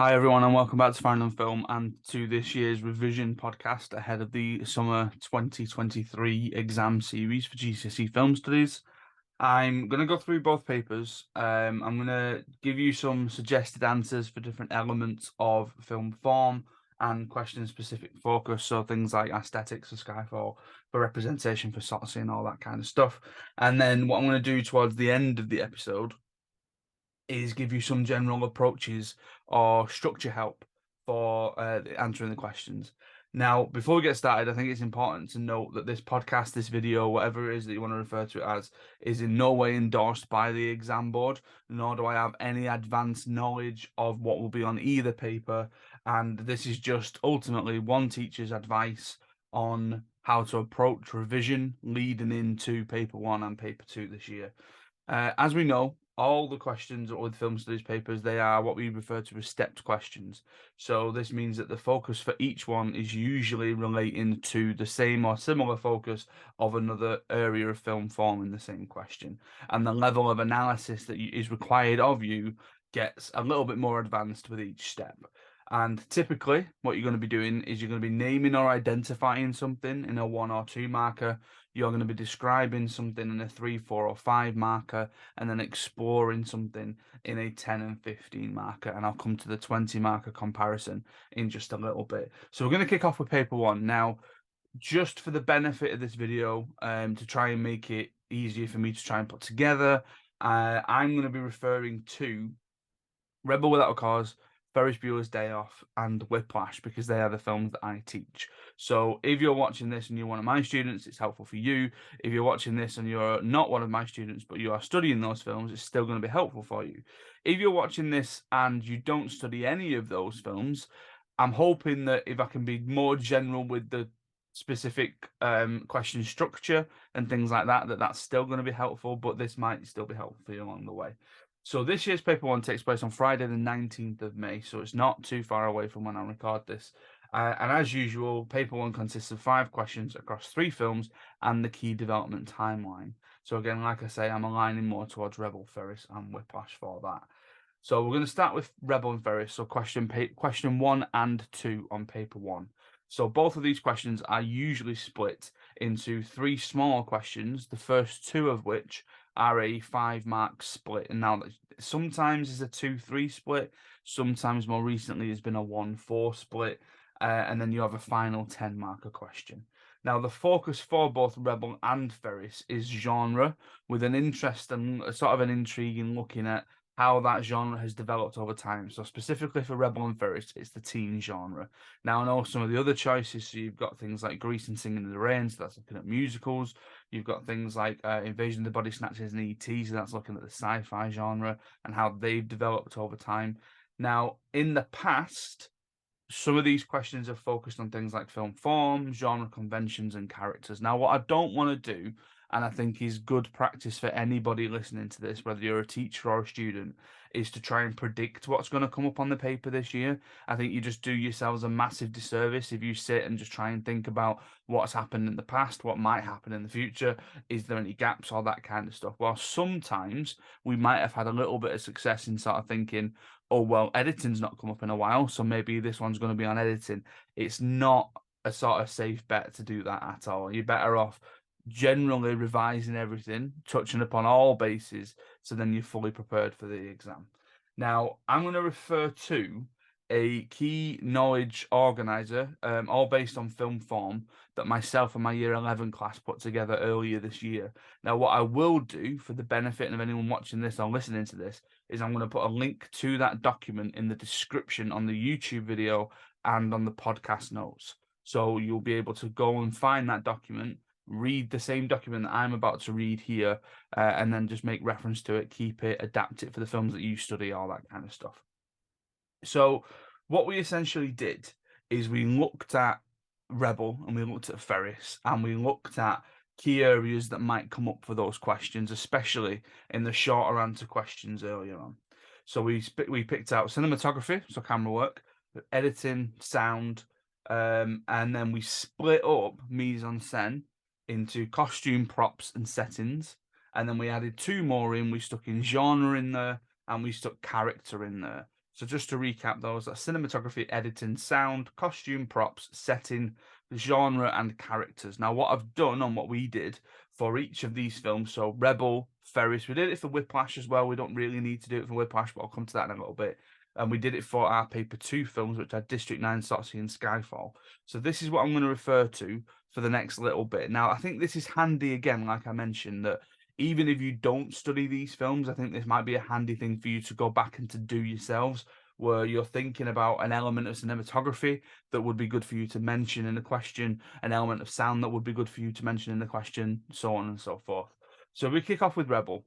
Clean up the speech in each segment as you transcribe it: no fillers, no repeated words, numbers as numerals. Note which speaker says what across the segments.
Speaker 1: Hi everyone, and welcome back to Farrand Film and to this year's revision podcast ahead of the summer 2023 exam series for GCSE film studies. I'm going to go through both papers. I'm going to give you some suggested answers for different elements of film form and question-specific focus, so things like aesthetics for Skyfall, for representation for Tsotsi and all that kind of stuff. And then what I'm going to do towards the end of the episode is give you some general approaches or structure help for answering the questions. Now, before we get started, I think it's important to note that this podcast, this video, whatever it is that you want to refer to it as, is in no way endorsed by the exam board, nor do I have any advanced knowledge of what will be on either paper. And this is just ultimately one teacher's advice on how to approach revision leading into paper one and paper two this year. As we know, all the questions with film studies papers, they are what we refer to as stepped questions. So this means that the focus for each one is usually relating to the same or similar focus of another area of film form in the same question. And the level of analysis that is required of you gets a little bit more advanced with each step. And typically, what you're going to be doing is you're going to be naming or identifying something in a 1 or 2 marker. You're going to be describing something in a 3, 4, or 5 marker, and then exploring something in a 10 and 15 marker. And I'll come to the 20 marker comparison in just a little bit. So we're going to kick off with paper one. Now, just for the benefit of this video, to try and make it easier for me to try and put together, I'm going to be referring to Rebel Without a Cause, Ferris Bueller's Day Off, and Whiplash because they are the films that I teach. So if you're watching this and you're one of my students, it's helpful for you. If you're watching this and you're not one of my students, but you are studying those films, it's still going to be helpful for you. If you're watching this and you don't study any of those films, I'm hoping that if I can be more general with the specific question structure and things like that, that's still going to be helpful, but this might still be helpful for you along the way. So this year's paper one takes place on Friday, the 19th of May, so it's not too far away from when I record this. And as usual, paper one consists of 5 questions across 3 films and the key development timeline. So again, like I say, I'm aligning more towards Rebel, Ferris, and Whiplash for that. So we're going to start with Rebel and Ferris. So question 1 and 2 on paper one. So both of these questions are usually split into 3 small questions, the first 2 of which are a 5-mark split. And now sometimes it's a 2-3 split, sometimes more recently has been a 1-4 split, and then you have a final 10-marker question. Now, the focus for both Rebel and Ferris is genre, with an interest and sort of an intrigue in looking at how that genre has developed over time. So specifically for Rebel and Ferris, it's the teen genre. Now, I know some of the other choices, so you've got things like Grease and Singing in the Rain, so that's looking at musicals. You've got things like Invasion of the Body Snatchers and E.T., so that's looking at the sci-fi genre and how they've developed over time. Now, in the past, some of these questions have focused on things like film form, genre conventions, and characters. Now, what I don't want to do, and I think is good practice for anybody listening to this, whether you're a teacher or a student, is to try and predict what's going to come up on the paper this year. I think you just do yourselves a massive disservice if you sit and just try and think about what's happened in the past, what might happen in the future, is there any gaps, all that kind of stuff. Well, sometimes we might have had a little bit of success in sort of thinking, oh, well, editing's not come up in a while, so maybe this one's going to be on editing. It's not a sort of safe bet to do that at all. You're better off generally revising everything, touching upon all bases, so then you're fully prepared for the exam. Now, I'm going to refer to a key knowledge organizer, all based on film form, that myself and my year 11 class put together earlier this year. Now, what I will do for the benefit of anyone watching this or listening to this is I'm going to put a link to that document in the description on the YouTube video and on the podcast notes. So you'll be able to go and find that document, read the same document that I'm about to read here, and then just make reference to it, keep it, adapt it for the films that you study, all that kind of stuff. So what we essentially did is we looked at Rebel and we looked at Ferris and we looked at key areas that might come up for those questions, especially in the shorter answer questions earlier on. So we picked out cinematography, so camera work, editing, sound, and then we split up mise en scène into costume, props, and settings. And then we added 2 more in. We stuck in genre in there and we stuck character in there. So just to recap those, that's cinematography, editing, sound, costume, props, setting, genre, and characters. Now, what I've done on what we did for each of these films, so Rebel, Ferris, we did it for Whiplash as well. We don't really need to do it for Whiplash, but I'll come to that in a little bit. And we did it for our paper two films, which are District 9, Tsotsi, and Skyfall. So this is what I'm going to refer to for the next little bit. Now, I think this is handy again, like I mentioned, that even if you don't study these films, I think this might be a handy thing for you to go back and to do yourselves, where you're thinking about an element of cinematography that would be good for you to mention in a question, an element of sound that would be good for you to mention in a question, so on and so forth. So we kick off with Rebel,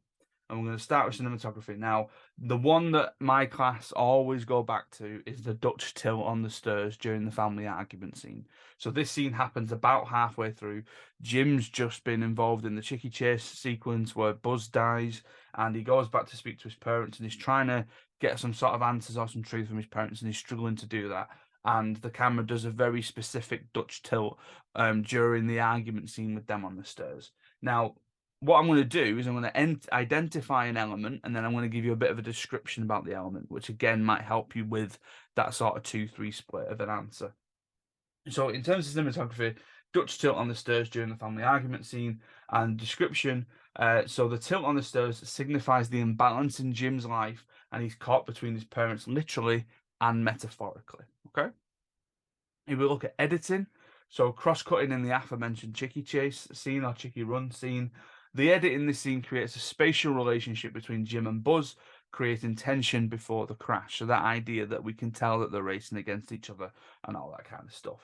Speaker 1: and we're going to start with cinematography. Now, the one that my class always go back to is the Dutch tilt on the stairs during the family argument scene. So this scene happens about halfway through. Jim's just been involved in the Chicky chase sequence where Buzz dies, and he goes back to speak to his parents, and he's trying to get some sort of answers or some truth from his parents, and he's struggling to do that. And the camera does a very specific Dutch tilt during the argument scene with them on the stairs. Now, what I'm going to do is I'm going to identify an element, and then I'm going to give you a bit of a description about the element, which again might help you with that sort of 2-3 split of an answer. So in terms of cinematography, Dutch tilt on the stairs during the family argument scene, and description. So the tilt on the stairs signifies the imbalance in Jim's life, and he's caught between his parents literally and metaphorically. Okay. If we look at editing, so cross-cutting in the aforementioned Chicky chase scene or Chicky run scene, the edit in this scene creates a spatial relationship between Jim and Buzz, creating tension before the crash. So that idea that we can tell that they're racing against each other and all that kind of stuff.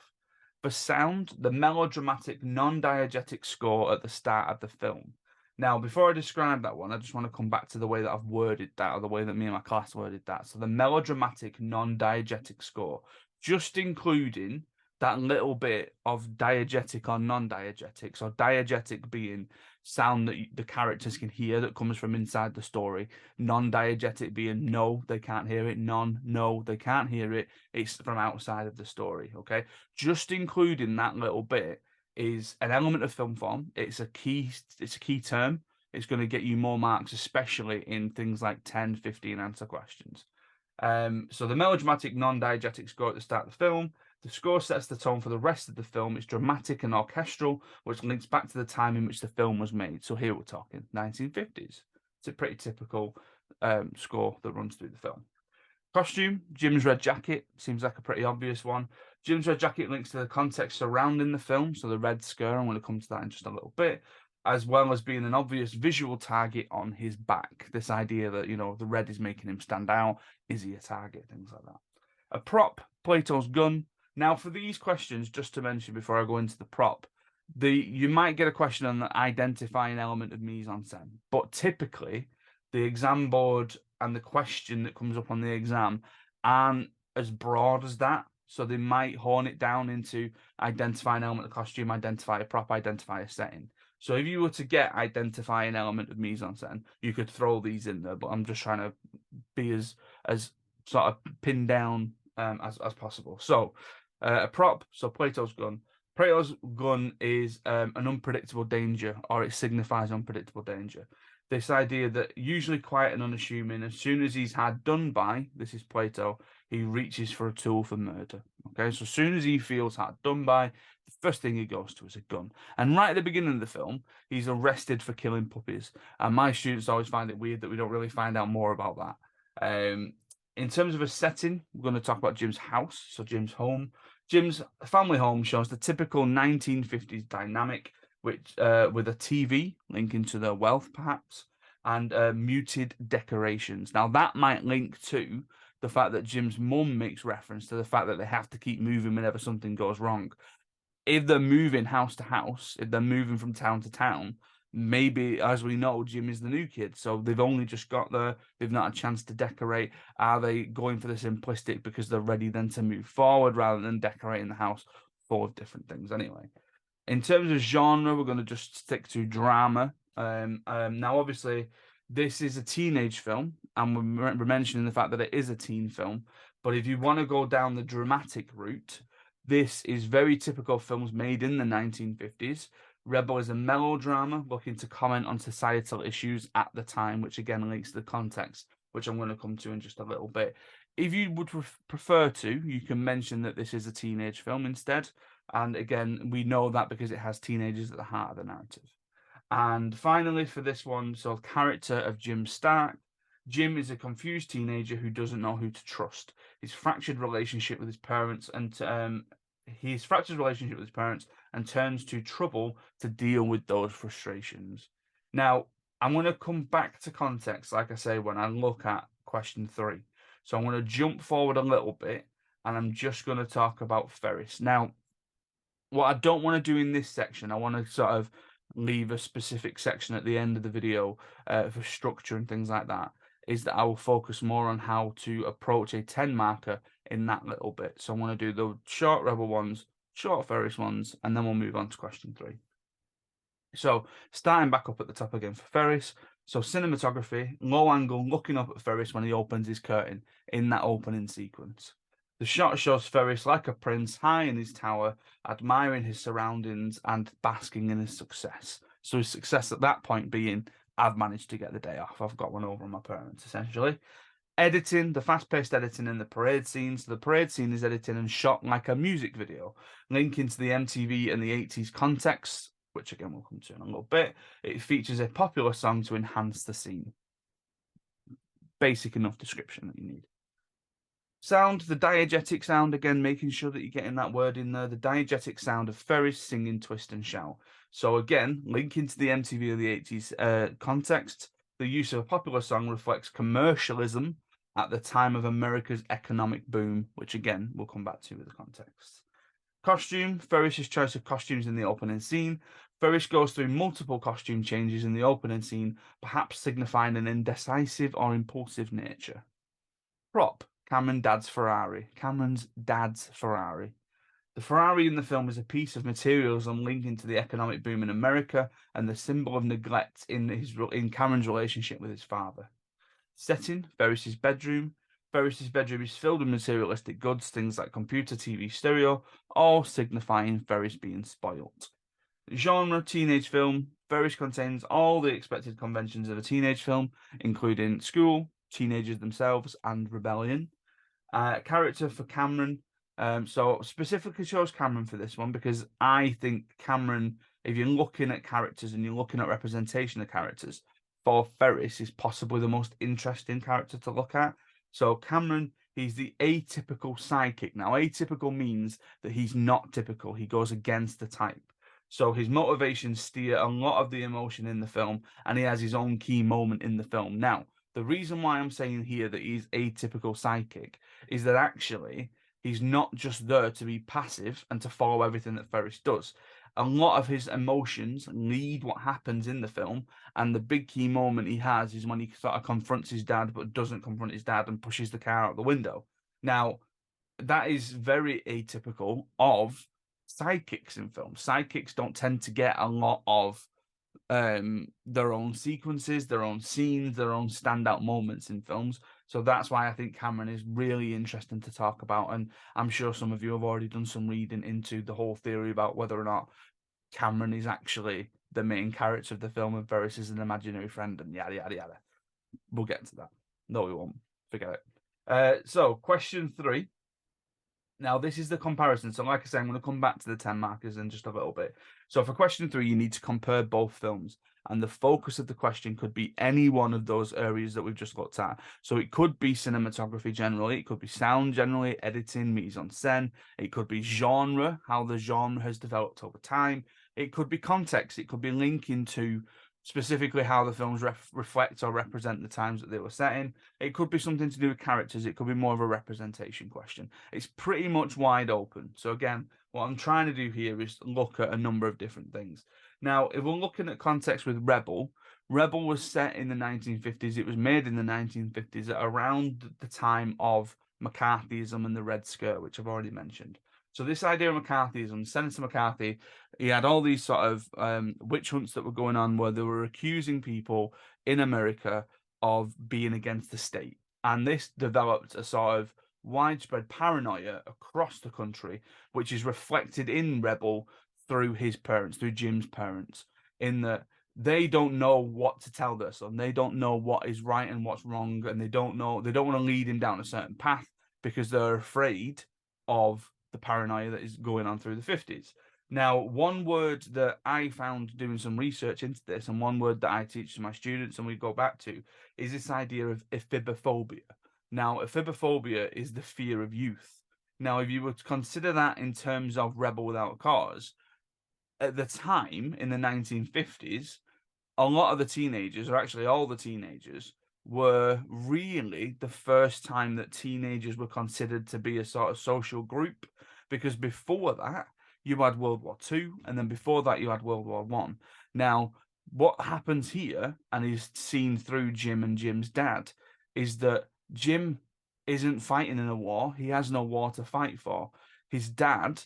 Speaker 1: For sound, the melodramatic, non-diegetic score at the start of the film. Now, before I describe that one, I just want to come back to the way that I've worded that, or the way that me and my class worded that. So the melodramatic, non-diegetic score, just including that little bit of diegetic or non-diegetic. So diegetic being sound that the characters can hear that comes from inside the story. Non-diegetic being no, they can't hear it. No, they can't hear it. It's from outside of the story. Okay, just including that little bit is an element of film form. It's a key term. It's going to get you more marks, especially in things like 10, 15 answer questions. So the melodramatic, non-diegetic score at the start of the film. The score sets the tone for the rest of the film. It's dramatic and orchestral, which links back to the time in which the film was made. So here we're talking 1950s. It's a pretty typical score that runs through the film. Costume, Jim's red jacket, seems like a pretty obvious one. Jim's red jacket links to the context surrounding the film, so the red skirt, I'm going to come to that in just a little bit, as well as being an obvious visual target on his back. This idea that, the red is making him stand out. Is he a target? Things like that. A prop, Plato's gun. Now, for these questions, just to mention before I go into the prop, you might get a question on the identifying element of mise-en-scène, but typically the exam board and the question that comes up on the exam aren't as broad as that. So they might hone it down into identify an element of costume, identify a prop, identify a setting. So if you were to get identify an element of mise-en-scène, you could throw these in there, but I'm just trying to be as sort of pinned down as possible. So a prop, so Plato's gun. Plato's gun is an unpredictable danger, or it signifies unpredictable danger. This idea that usually quiet and unassuming, as soon as he's had done by, this is Plato, he reaches for a tool for murder. Okay, so as soon as he feels hard done by, the first thing he goes to is a gun. And right at the beginning of the film, he's arrested for killing puppies. And my students always find it weird that we don't really find out more about that. In terms of a setting, we're going to talk about Jim's house, so Jim's home. Jim's family home shows the typical 1950s dynamic, which with a TV linking to their wealth, perhaps, and muted decorations. Now, that might link to the fact that Jim's mum makes reference to the fact that they have to keep moving whenever something goes wrong. If they're moving house to house, if they're moving from town to town, maybe, as we know, Jim is the new kid, so they've only just got there, they've not had a chance to decorate. Are they going for the simplistic because they're ready then to move forward rather than decorating the house full of different things anyway? In terms of genre, we're going to just stick to drama. Now, obviously, this is a teenage film, and we're mentioning the fact that it is a teen film, but if you want to go down the dramatic route, this is very typical of films made in the 1950s. Rebel is a melodrama looking to comment on societal issues at the time, which again links to the context, which I'm going to come to in just a little bit. If you would prefer to, you can mention that this is a teenage film instead. And again, we know that because it has teenagers at the heart of the narrative. And finally, for this one, so character of Jim Stark. Jim is a confused teenager who doesn't know who to trust. His fractured relationship with his parents and his fractured relationship with his parents and turns to trouble to deal with those frustrations. Now, I'm going to come back to context, like I say, when I look at question 3. So I'm going to jump forward a little bit and I'm just going to talk about Ferris. Now, what I don't want to do in this section, I want to sort of leave a specific section at the end of the video for structure and things like that, is that I will focus more on how to approach a 10 marker in that little bit. So I want to do the short Rebel ones, short Ferris ones, and then we'll move on to question 3. So starting back up at the top again for Ferris. So cinematography, low angle, looking up at Ferris when he opens his curtain in that opening sequence. The shot shows Ferris like a prince, high in his tower, admiring his surroundings and basking in his success. So his success at that point being, I've managed to get the day off. I've got one over on my parents, essentially. Editing, the fast-paced editing in the parade scene. So the parade scene is edited and shot like a music video, linking to the MTV and the 80s context, which again we'll come to in a little bit. It features a popular song to enhance the scene. Basic enough description that you need. Sound, the diegetic sound, again, making sure that you're getting that word in there. The diegetic sound of Ferris singing Twist and Shout. So again, linking to the MTV of the 80s context, the use of a popular song reflects commercialism at the time of America's economic boom, which again, we'll come back to with the context. Costume, Ferris's choice of costumes in the opening scene. Ferris goes through multiple costume changes in the opening scene, perhaps signifying an indecisive or impulsive nature. Prop, Cameron's dad's Ferrari. The Ferrari in the film is a piece of materialism linking to the economic boom in America and the symbol of neglect in Cameron's relationship with his father. Setting, Ferris's bedroom. Ferris's bedroom is filled with materialistic goods, things like computer, TV, stereo, all signifying Ferris being spoilt. Genre, teenage film. Ferris contains all the expected conventions of a teenage film, including school, teenagers themselves, and rebellion. Character for Cameron. So specifically chose Cameron for this one because I think Cameron, if you're looking at characters and you're looking at representation of characters, for Ferris is possibly the most interesting character to look at. So Cameron, he's the atypical sidekick. Now, atypical means that he's not typical. He goes against the type. So his motivations steer a lot of the emotion in the film, and he has his own key moment in the film. Now, the reason why I'm saying here that he's atypical sidekick is that actually he's not just there to be passive and to follow everything that Ferris does. A lot of his emotions lead what happens in the film, and the big key moment he has is when he sort of confronts his dad, but doesn't confront his dad and pushes the car out the window. Now, that is very atypical of sidekicks in films. Sidekicks don't tend to get a lot of their own sequences, their own scenes, their own standout moments in films. So that's why I think Cameron is really interesting to talk about. And I'm sure some of you have already done some reading into the whole theory about whether or not Cameron is actually the main character of the film and Ferris is an imaginary friend and yada, yada, yada. We'll get to that. No, we won't. Forget it. So question 3. Now, this is the comparison. So, like I said, I'm going to come back to the 10 markers in just a little bit. So, for question 3, you need to compare both films. And the focus of the question could be any one of those areas that we've just looked at. So, it could be cinematography generally. It could be sound generally, editing, mise-en-scène. It could be genre, how the genre has developed over time. It could be context. It could be linking to specifically how the films reflect or represent the times that they were set in. It could be something to do with characters. It could be more of a representation question. It's pretty much wide open. So again, what I'm trying to do here is look at a number of different things. Now, if we're looking at context with Rebel, Rebel was set in the 1950s. It was made in the 1950s at around the time of McCarthyism and the Red Scare, which I've already mentioned. So this idea of McCarthyism, Senator McCarthy, he had all these sort of witch hunts that were going on where they were accusing people in America of being against the state. And this developed a sort of widespread paranoia across the country, which is reflected in Rebel through his parents, through Jim's parents, in that they don't know what to tell their son. They don't know what is right and what's wrong, and they don't want to lead him down a certain path because they're afraid of the paranoia that is going on through the 50s. Now, one word that I found doing some research into this, and one word that I teach to my students and we go back to, is this idea of ephibophobia. Now, ephibophobia is the fear of youth. Now, if you were to consider that in terms of Rebel Without a Cause, at the time in the 1950s, a lot of the teenagers, or actually all the teenagers, were really the first time that teenagers were considered to be a sort of social group. Because before that, you had World War II, and then before that, you had World War One. Now, what happens here, and is seen through Jim and Jim's dad, is that Jim isn't fighting in a war. He has no war to fight for. His dad,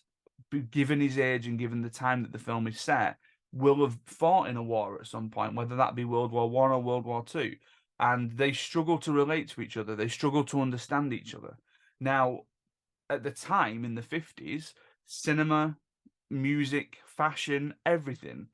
Speaker 1: given his age and given the time that the film is set, will have fought in a war at some point, whether that be World War One or World War Two, and they struggle to relate to each other. They struggle to understand each other. Now, at the time in the 50s, cinema, music, fashion, everything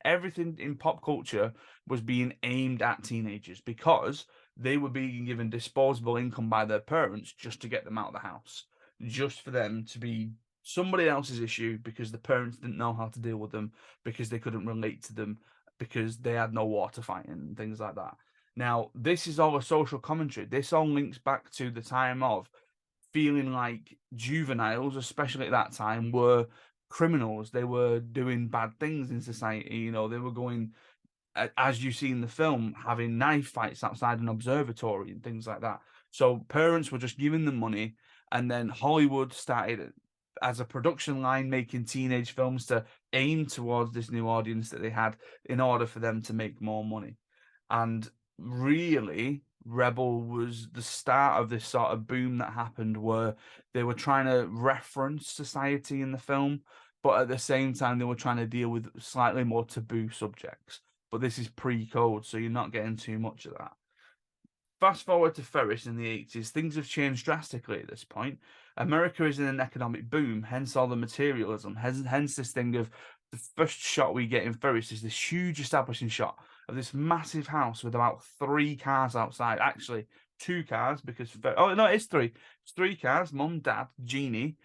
Speaker 1: in pop culture was being aimed at teenagers because they were being given disposable income by their parents just to get them out of the house, just for them to be somebody else's issue because the parents didn't know how to deal with them, because they couldn't relate to them, because they had no war to fight in, and things like that. Now, this is all a social commentary. This all links back to the time of feeling like juveniles, especially at that time, were criminals. They were doing bad things in society. You know, they were going, as you see in the film, having knife fights outside an observatory and things like that. So parents were just giving them money, and then Hollywood started as a production line making teenage films to aim towards this new audience that they had in order for them to make more money. And really, Rebel was the start of this sort of boom that happened where they were trying to reference society in the film, but at the same time, they were trying to deal with slightly more taboo subjects. But this is pre-code, so you're not getting too much of that. Fast forward to Ferris in the 80s, things have changed drastically at this point. America is in an economic boom, hence all the materialism, hence this thing of the first shot we get in Ferris is this huge establishing shot of this massive house with about 3 cars outside. Actually, 2 cars because oh no, it's three. It's 3 cars. Mum, Dad, Jeannie,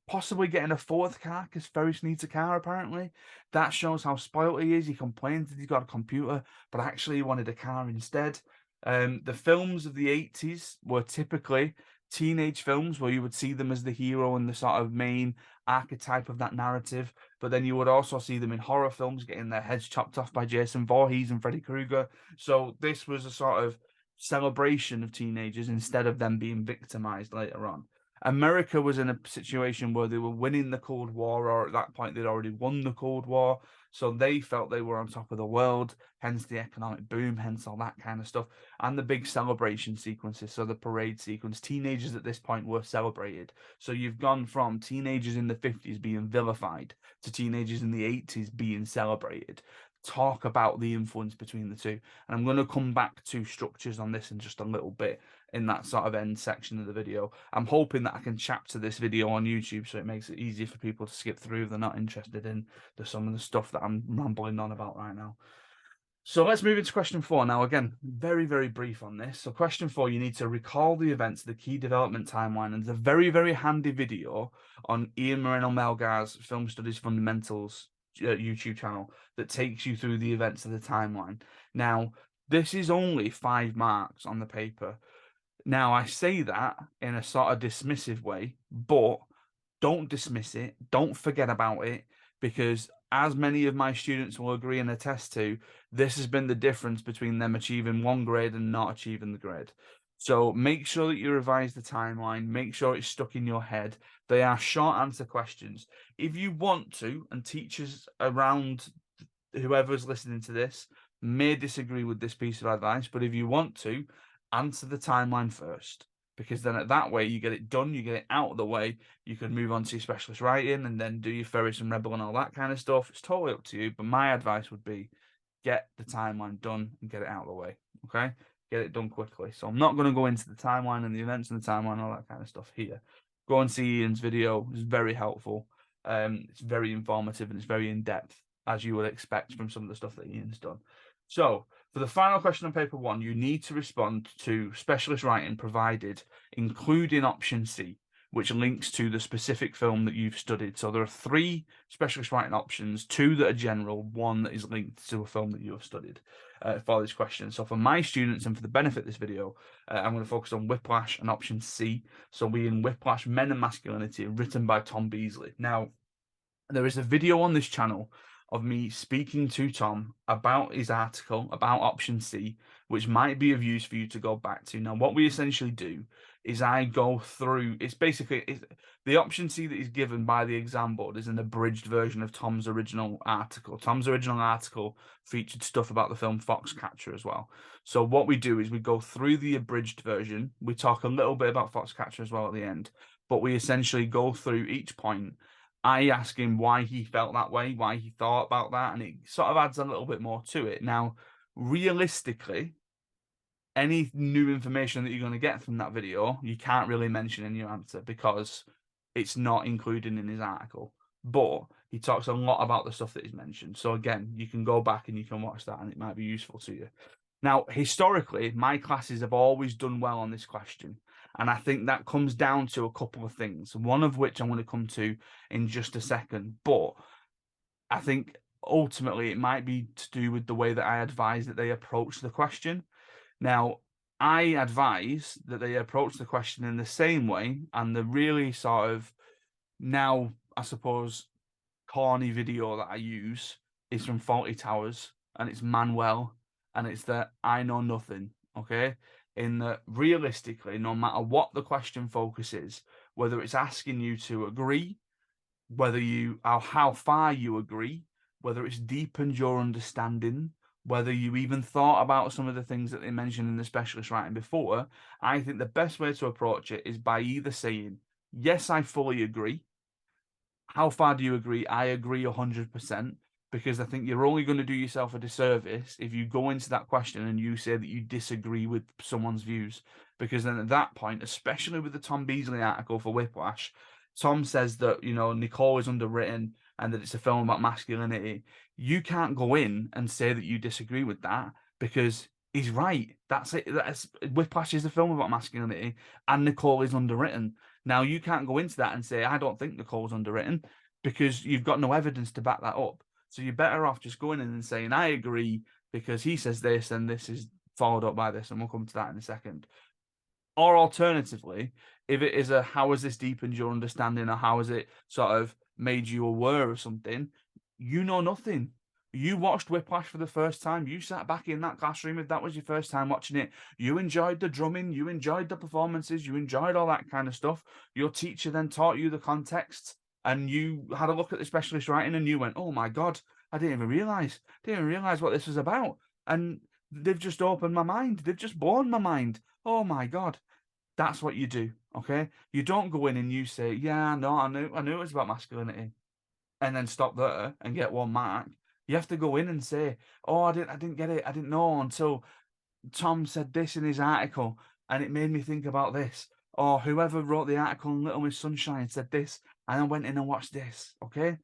Speaker 1: possibly getting a fourth car because Ferris needs a car. Apparently, that shows how spoiled he is. He complains that he's got a computer, but actually he wanted a car instead. The films of the 80s were typically teenage films where you would see them as the hero and the sort of main archetype of that narrative, but then you would also see them in horror films getting their heads chopped off by Jason Voorhees and Freddy Krueger. So this was a sort of celebration of teenagers instead of them being victimized later on. America was in a situation where they were winning the Cold War, or at that point they'd already won the Cold War. So they felt they were on top of the world, hence the economic boom, hence all that kind of stuff, and the big celebration sequences. So the parade sequence, teenagers at this point were celebrated. So you've gone from teenagers in the 50s being vilified to teenagers in the 80s being celebrated. Talk about the influence between the two. And I'm going to come back to structures on this in just a little bit in that sort of end section of the video. I'm hoping that I can chapter this video on YouTube so it makes it easier for people to skip through if they're not interested in some of the stuff that I'm rambling on about right now. So let's move into question 4. Now, again, very, very brief on this. So question 4, you need to recall the events, the key development timeline, and there's a very, very handy video on Ian Moreno-Melgar's Film Studies Fundamentals YouTube channel that takes you through the events of the timeline. Now, this is only 5 marks on the paper. Now, I say that in a sort of dismissive way, but don't dismiss it. Don't forget about it, because as many of my students will agree and attest to, this has been the difference between them achieving 1 grade and not achieving the grade. So make sure that you revise the timeline. Make sure it's stuck in your head. They are short answer questions. If you want to, and teachers around whoever's listening to this may disagree with this piece of advice, but if you want to, answer the timeline first, because then at that way you get it done, you get it out of the way, you can move on to your specialist writing and then do your Ferris and Rebel and all that kind of stuff. It's totally up to you, but my advice would be get the timeline done and get it out of the way, okay? Get it done quickly. So I'm not going to go into the timeline and the events and the timeline and all that kind of stuff here. Go and see Ian's video. It's very helpful. It's very informative and it's very in-depth, as you would expect from some of the stuff that Ian's done. So, for the final question on paper one, you need to respond to specialist writing provided, including option C, which links to the specific film that you've studied. So, there are three specialist writing options, two that are general, one that is linked to a film that you have studied for this question. So, for my students and for the benefit of this video, I'm going to focus on Whiplash and option C. So, we in Whiplash, Men and Masculinity, written by Tom Beasley. Now, there is a video on this channel of me speaking to Tom about his article about option C, which might be of use for you to go back to. Now, what we essentially do is I go through, the option C that is given by the exam board is an abridged version of Tom's original article. Tom's original article featured stuff about the film Foxcatcher as well. So what we do is we go through the abridged version. We talk a little bit about Foxcatcher as well at the end, but we essentially go through each point. I ask him why he felt that way, why he thought about that, and it sort of adds a little bit more to it. Now, realistically, any new information that you're going to get from that video, you can't really mention in your answer because it's not included in his article. But he talks a lot about the stuff that he's mentioned. So again, you can go back and you can watch that and it might be useful to you. Now, historically, my classes have always done well on this question. And I think that comes down to a couple of things, one of which I'm going to come to in just a second. But I think ultimately it might be to do with the way that I advise that they approach the question. Now, I advise that they approach the question in the same way, and the really sort of now, I suppose, corny video that I use is from Faulty Towers, and it's Manuel, and it's that I know nothing, okay? In that realistically, no matter what the question focus is, whether it's asking you to agree, whether you or how far you agree, whether it's deepened your understanding, whether you even thought about some of the things that they mentioned in the specialist writing before, I think the best way to approach it is by either saying, yes, I fully agree. How far do you agree? I agree 100%, because I think you're only going to do yourself a disservice if you go into that question and you say that you disagree with someone's views. Because then at that point, especially with the Tom Beasley article for Whiplash, Tom says that, Nicole is underwritten and that it's a film about masculinity. You can't go in and say that you disagree with that because he's right. That's it. Whiplash is a film about masculinity and Nicole is underwritten. Now, you can't go into that and say, I don't think Nicole's underwritten, because you've got no evidence to back that up. So you're better off just going in and saying, I agree, because he says this, and this is followed up by this, and we'll come to that in a second. Or alternatively, if it is how has this deepened your understanding, or how has it sort of made you aware of something, you know nothing. You watched Whiplash for the first time. You sat back in that classroom if that was your first time watching it. You enjoyed the drumming. You enjoyed the performances. You enjoyed all that kind of stuff. Your teacher then taught you the context, and you had a look at the specialist writing, and you went, "Oh my God, I didn't even realize. Didn't even realize what this was about." And they've just opened my mind. They've just blown my mind. Oh my God. That's what you do, okay? You don't go in and you say, "Yeah, no, I knew it was about masculinity," and then stop there and get 1 mark. You have to go in and say, "Oh, I didn't get it. I didn't know until Tom said this in his article, and it made me think about this." Or whoever wrote the article on Little Miss Sunshine said this, and I went in and watched this. Okay,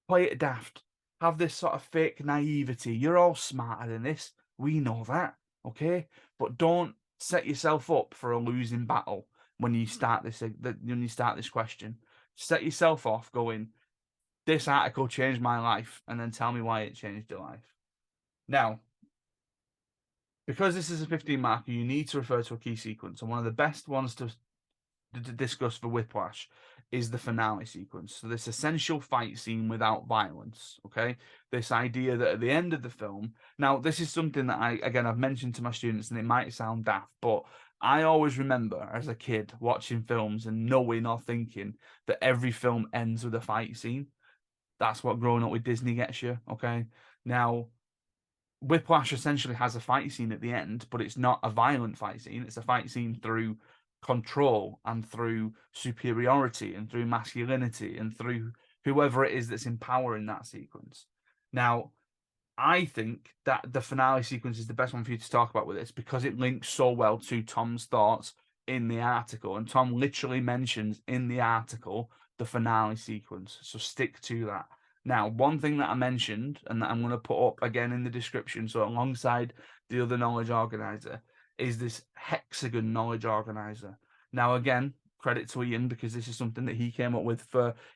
Speaker 1: play it daft. Have this sort of fake naivety. You're all smarter than this. We know that. Okay, but don't set yourself up for a losing battle when you start this question. Set yourself off going, this article changed my life, and then tell me why it changed your life. Now, because this is a 15 marker, you need to refer to a key sequence, and one of the best ones to discuss for Whiplash is the finale sequence. So this essential fight scene without violence, okay? This idea that at the end of the film, now this is something that I've mentioned to my students, and it might sound daft, but I always remember as a kid watching films and knowing or thinking that every film ends with a fight scene. That's what growing up with Disney gets you, okay? Now, Whiplash essentially has a fight scene at the end, but it's not a violent fight scene. It's a fight scene through control and through superiority and through masculinity and through whoever it is that's in power in that sequence. Now, I think that the finale sequence is the best one for you to talk about with this because it links so well to Tom's thoughts in the article. And Tom literally mentions in the article the finale sequence. So stick to that. Now, one thing that I mentioned and that I'm going to put up again in the description, so alongside the other knowledge organizer, is this hexagon knowledge organizer. Now, again, credit to Ian because this is something that he came up with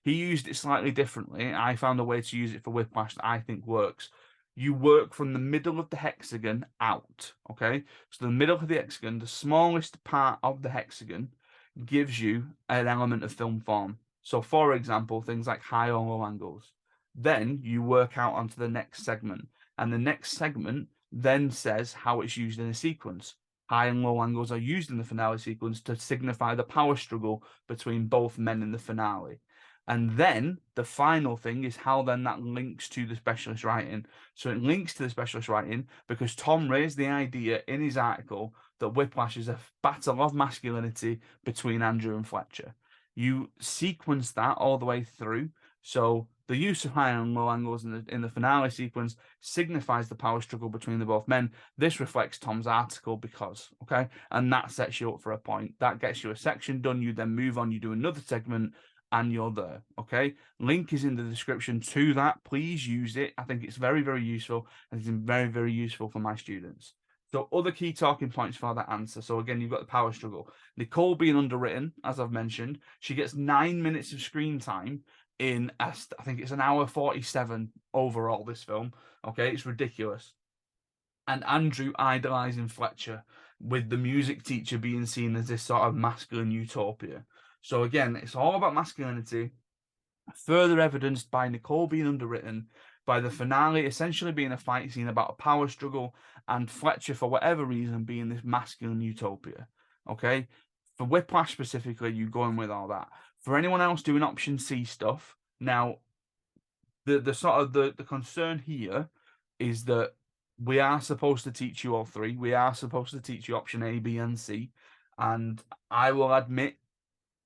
Speaker 1: he used it slightly differently. I found a way to use it for Whiplash that I think works. You work from the middle of the hexagon out, okay? So the middle of the hexagon, the smallest part of the hexagon, gives you an element of film form. So, for example, things like high or low angles. Then you work out onto the next segment, and the next segment then says how it's used in a sequence. High and low angles are used in the finale sequence to signify the power struggle between both men in the finale. And then the final thing is how then that links to the specialist writing. So it links to the specialist writing because Tom raised the idea in his article that Whiplash is a battle of masculinity between Andrew and Fletcher. You sequence that all the way through. So the use of high and low angles in the finale sequence signifies the power struggle between the both men. This reflects Tom's article because, okay? And that sets you up for a point. That gets you a section done. You then move on, you do another segment, and you're there, okay? Link is in the description to that. Please use it. I think it's very, very useful, and it's very, very useful for my students. So other key talking points for that answer. So again, you've got the power struggle. Nicole being underwritten, as I've mentioned, she gets 9 minutes of screen time in, I think it's an hour 47 overall, this film. Okay, it's ridiculous. And Andrew idolizing Fletcher, with the music teacher being seen as this sort of masculine utopia. So again, it's all about masculinity, further evidenced by Nicole being underwritten, by the finale essentially being a fight scene about a power struggle, and Fletcher, for whatever reason, being this masculine utopia. Okay? For Whiplash specifically, you go in with all that. For anyone else doing option C stuff, now the sort of the concern here is that we are supposed to teach you all three. We are supposed to teach you option A, B, and C. And I will admit,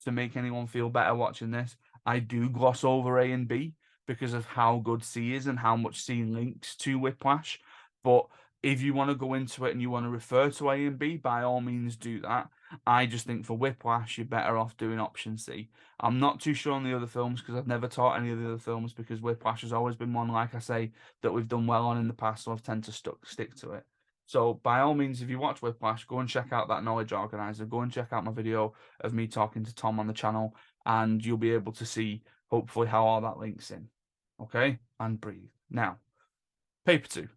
Speaker 1: to make anyone feel better watching this, I do gloss over A and B because of how good C is and how much C links to Whiplash. But if you want to go into it and you want to refer to A and B, by all means do that. I just think for Whiplash, you're better off doing option C. I'm not too sure on the other films because I've never taught any of the other films because Whiplash has always been one, like I say, that we've done well on in the past, so I've tend to stick to it. So by all means, if you watch Whiplash, go and check out that knowledge organizer. Go and check out my video of me talking to Tom on the channel, and you'll be able to see hopefully how all that links in. Okay, and breathe. Now, paper 2.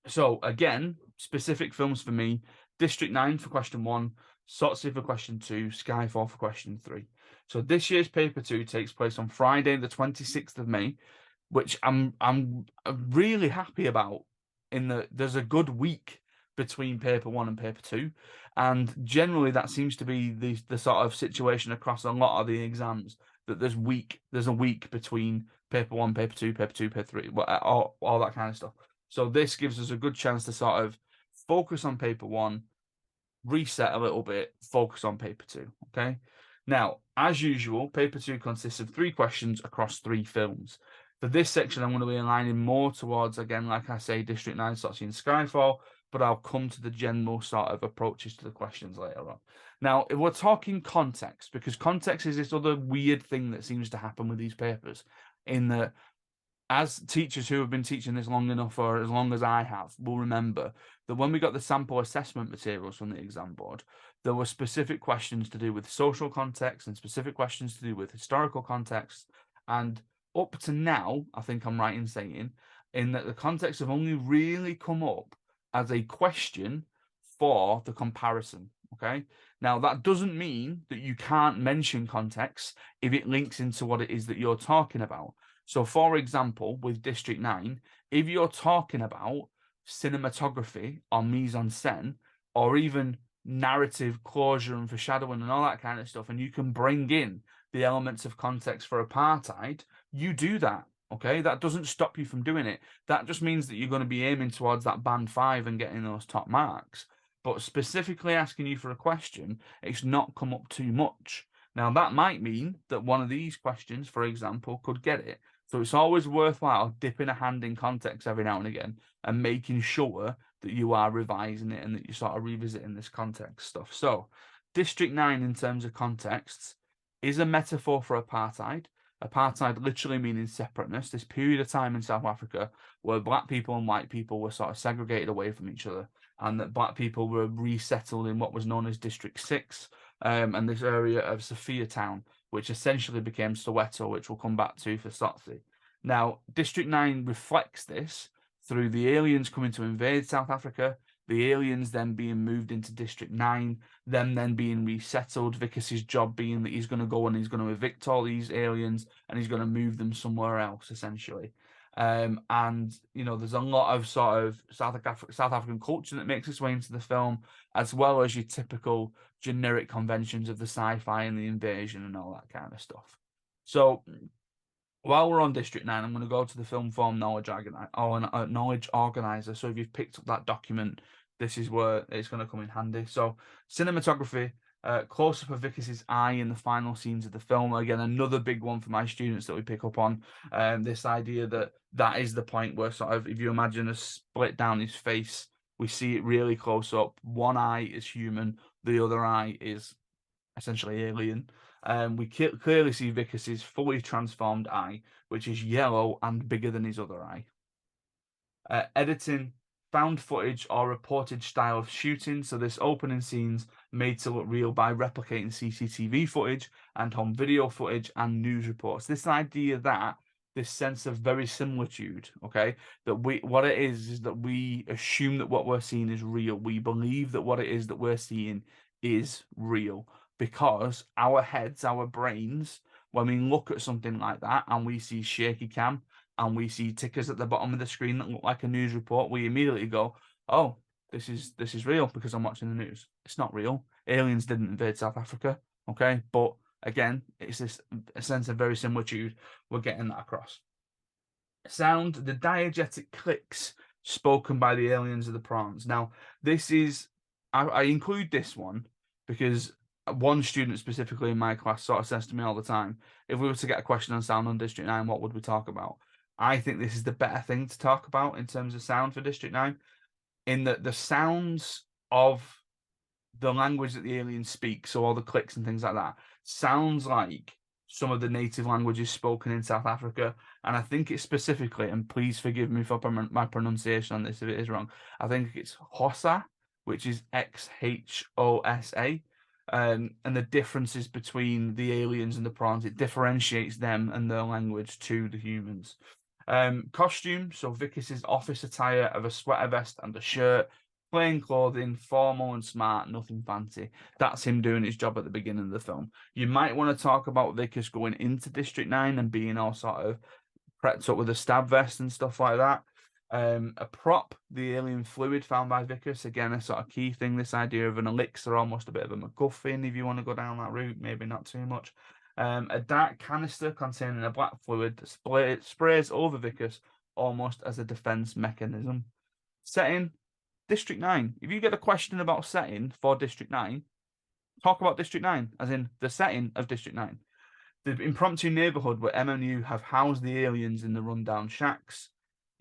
Speaker 1: So again, specific films for me: District 9 for question 1, Tsotsi for question 2, Skyfall for question 3. So this year's paper 2 takes place on Friday, the 26th of May, which I'm really happy about. In that there's a good week between paper 1 and paper 2, and generally that seems to be the sort of situation across a lot of the exams, that there's a week between paper 1, paper 2, paper 3, all that kind of stuff. So this gives us a good chance to sort of focus on paper 1, reset a little bit, focus on paper 2. Okay. Now, as usual, paper 2 consists of 3 questions across 3 films. For this section, I'm going to be aligning more towards, again, like I say, District 9, Tsotsi, and Skyfall, but I'll come to the general sort of approaches to the questions later on. Now, if we're talking context, because context is this other weird thing that seems to happen with these papers, in that as teachers who have been teaching this long enough, or as long as I have, will remember that when we got the sample assessment materials from the exam board, there were specific questions to do with social context and specific questions to do with historical context. And up to now, I think I'm right in saying, in that the context have only really come up as a question for the comparison. Okay. Now, that doesn't mean that you can't mention context if it links into what it is that you're talking about. So, for example, with District 9, if you're talking about cinematography or mise-en-scène, or even narrative closure and foreshadowing and all that kind of stuff, and you can bring in the elements of context for apartheid, you do that, okay? That doesn't stop you from doing it. That just means that you're going to be aiming towards that band 5 and getting those top marks. But specifically asking you for a question, it's not come up too much. Now, that might mean that one of these questions, for example, could get it. So it's always worthwhile dipping a hand in context every now and again and making sure that you are revising it and that you're sort of revisiting this context stuff. So District 9, in terms of contexts, is a metaphor for apartheid. Apartheid literally meaning separateness, this period of time in South Africa where black people and white people were sort of segregated away from each other, and that black people were resettled in what was known as District 6, and this area of Sophia Town, which essentially became Soweto, which we'll come back to for Tsotsi. Now, District 9 reflects this through the aliens coming to invade South Africa, the aliens then being moved into District 9, them then being resettled, Vicus's job being that he's going to go and he's going to evict all these aliens and he's going to move them somewhere else, essentially. And you know, there's a lot of sort of South African culture that makes its way into the film, as well as your typical generic conventions of the sci-fi and the invasion and all that kind of stuff. So while we're on District 9, I'm going to go to the Film Form Knowledge Organizer. So if you've picked up that document, this is where it's going to come in handy. So cinematography, close-up of Vicus's eye in the final scenes of the film. Again, another big one for my students that we pick up on. This idea that that is the point where sort of, if you imagine a split down his face, we see it really close up. One eye is human, the other eye is essentially alien. We clearly see Vicus's fully transformed eye, which is yellow and bigger than his other eye. Editing, found footage or reported style of shooting. So this opening scenes made to look real by replicating CCTV footage and home video footage and news reports. This idea that this sense of verisimilitude, okay, that what it is that we assume that what we're seeing is real. We believe that what it is that we're seeing is real because our heads, our brains, when we look at something like that and we see shaky cam and we see tickers at the bottom of the screen that look like a news report, we immediately go, "Oh, this is real because I'm watching the news." It's not real. Aliens didn't invade South Africa, okay? But again, it's this a sense of verisimilitude. We're getting that across. Sound, the diegetic clicks spoken by the aliens of the prawns. Now, this is I include this one because one student specifically in my class sort of says to me all the time, if we were to get a question on sound on District 9, what would we talk about? I think this is the better thing to talk about in terms of sound for District 9, in that the sounds of the language that the aliens speak, so all the clicks and things like that, sounds like some of the native languages spoken in South Africa. And I think it's specifically, and please forgive me for my pronunciation on this if it is wrong, I think it's Xhosa, which is Xhosa. And the differences between the aliens and the prawns, it differentiates them and their language to the humans. Costume, so Vicus's office attire of a sweater vest and a shirt, plain clothing, formal and smart, nothing fancy. That's him doing his job at the beginning of the film. You might want to talk about Vicus going into District 9 and being all sort of prepped up with a stab vest and stuff like that. A prop, the alien fluid found by Vicus, again, a sort of key thing, this idea of an elixir, almost a bit of a MacGuffin, if you want to go down that route, maybe not too much. A dark canister containing a black fluid that sprays over Vicus almost as a defense mechanism. Setting, District 9. If you get a question about setting for District 9, talk about District 9, as in the setting of District 9. The impromptu neighborhood where MNU have housed the aliens in the rundown shacks.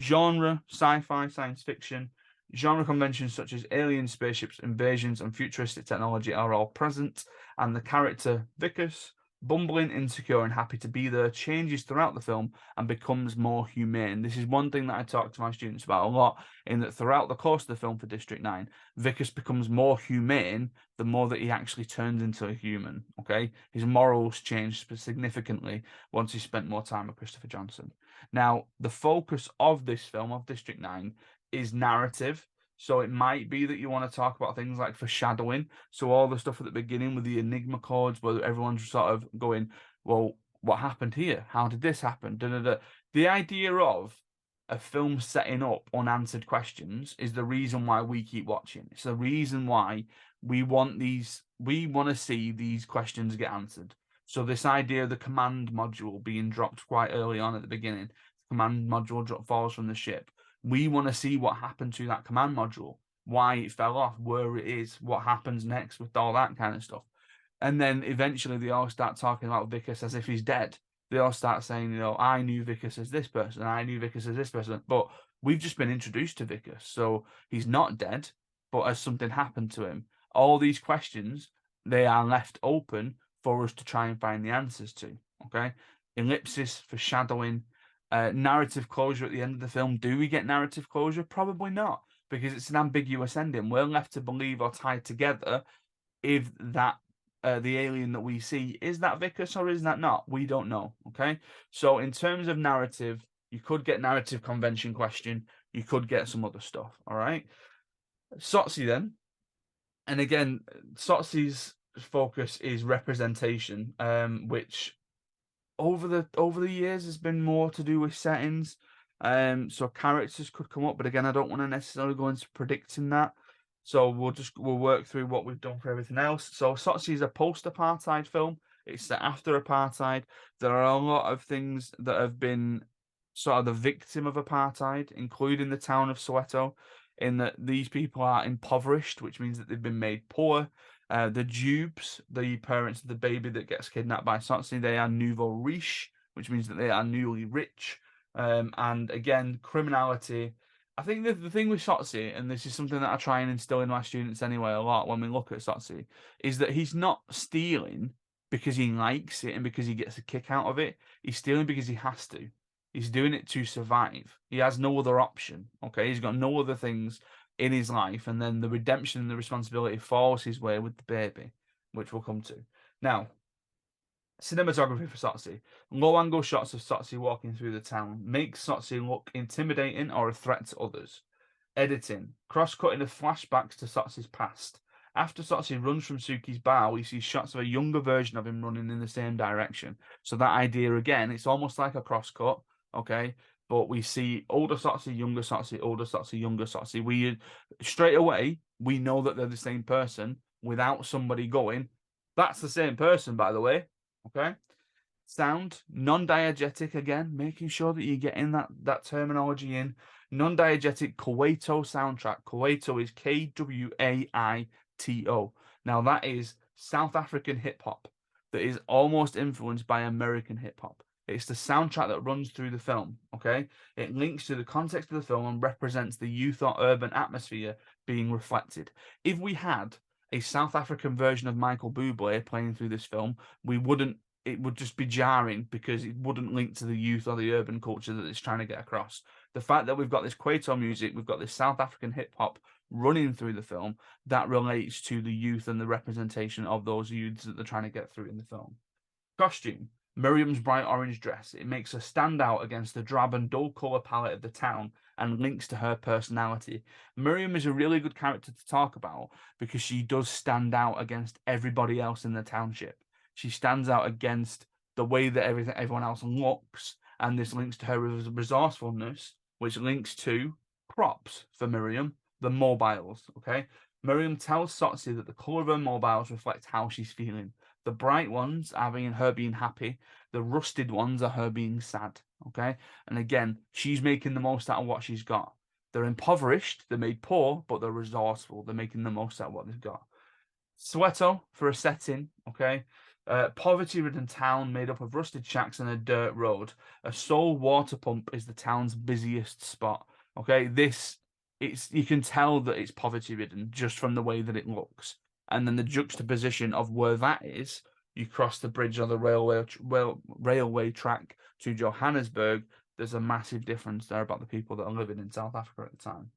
Speaker 1: Genre, sci-fi, science fiction. Genre conventions such as alien spaceships, invasions, and futuristic technology are all present, and the character Vicus, bumbling, insecure, and happy to be there, changes throughout the film and becomes more humane. This is one thing that I talk to my students about a lot, in that throughout the course of the film for District 9, Vicus becomes more humane the more that he actually turns into a human, okay? His morals change significantly once he spent more time with Christopher Johnson. Now, the focus of this film, of District 9, is narrative. So it might be that you want to talk about things like foreshadowing. So all the stuff at the beginning with the Enigma codes, where everyone's sort of going, well, what happened here? How did this happen? Da, da, da. The idea of a film setting up unanswered questions is the reason why we keep watching. It's the reason why we want to see these questions get answered. So this idea of the command module being dropped quite early on at the beginning, the command module falls from the ship. We want to see what happened to that command module, why it fell off, where it is, what happens next with all that kind of stuff. And then eventually they all start talking about Vicus as if he's dead. They all start saying, you know, I knew Vicus as this person, I knew Vicus as this person. But we've just been introduced to Vicus. So he's not dead, but has something happened to him? All these questions, they are left open for us to try and find the answers to. Okay. ellipsis, foreshadowing, narrative closure at the end of the film. Do we get narrative closure? Probably not, because it's an ambiguous ending. We're left to believe or tie together if that the alien that we see is that Vicus or is that not? We don't know. Okay, so in terms of narrative, you could get narrative convention question. You could get some other stuff. All right, Tsotsi then, and again, Tsotsi's focus is representation, which over the years has been more to do with settings. So characters could come up, but again, I don't want to necessarily go into predicting that. So we'll work through what we've done for everything else. So Tsotsi is a post-apartheid film. It's the after apartheid. There are a lot of things that have been sort of the victim of apartheid, including the town of Soweto, in that these people are impoverished, which means that they've been made poor. The Dubes, the parents of the baby that gets kidnapped by Tsotsi, they are nouveau riche, which means that they are newly rich. And again, criminality. I think the thing with Tsotsi, and this is something that I try and instill in my students anyway a lot when we look at Tsotsi, is that he's not stealing because he likes it and because he gets a kick out of it. He's stealing because he has to. He's doing it to survive. He has no other option. Okay, he's got no other things in his life, and then the redemption and the responsibility falls his way with the baby, which we'll come to. Now, cinematography for Tsotsi. Low angle shots of Tsotsi walking through the town make Tsotsi look intimidating or a threat to others. Editing. Cross-cutting of flashbacks to Tsotsi's past. After Tsotsi runs from Suki's bar, we see shots of a younger version of him running in the same direction. So that idea again, it's almost like a cross-cut, okay? But we see older Tsotsi, younger Tsotsi, older Tsotsi, younger Tsotsi. We straight away we know that they're the same person without somebody going, that's the same person, by the way. Okay. Sound, non-diegetic again, making sure that you're getting that terminology in. Non-diegetic Kwaito soundtrack. Kwaito is Kwaito. Now that is South African hip hop that is almost influenced by American hip hop. It's the soundtrack that runs through the film, okay? It links to the context of the film and represents the youth or urban atmosphere being reflected. If we had a South African version of Michael Bublé playing through this film, it would just be jarring because it wouldn't link to the youth or the urban culture that it's trying to get across. The fact that we've got this Kwaito music, we've got this South African hip hop running through the film, that relates to the youth and the representation of those youths that they're trying to get through in the film. Costume. Miriam's bright orange dress. It makes her stand out against the drab and dull colour palette of the town and links to her personality. Miriam is a really good character to talk about because she does stand out against everybody else in the township. She stands out against the way that everyone else looks, and this links to her resourcefulness, which links to props for Miriam, the mobiles. Okay, Miriam tells Tsotsi that the colour of her mobiles reflect how she's feeling. The bright ones are her being happy. The rusted ones are her being sad. Okay, and again, she's making the most out of what she's got. They're impoverished, they're made poor, but they're resourceful. They're making the most out of what they've got. Soweto for a setting, okay? Poverty-ridden town made up of rusted shacks and a dirt road. A sole water pump is the town's busiest spot. Okay, you can tell that it's poverty-ridden just from the way that it looks, and then the juxtaposition of where that is. You cross the bridge on the railway track to Johannesburg. There's a massive difference there about the people that are living in South Africa at the time.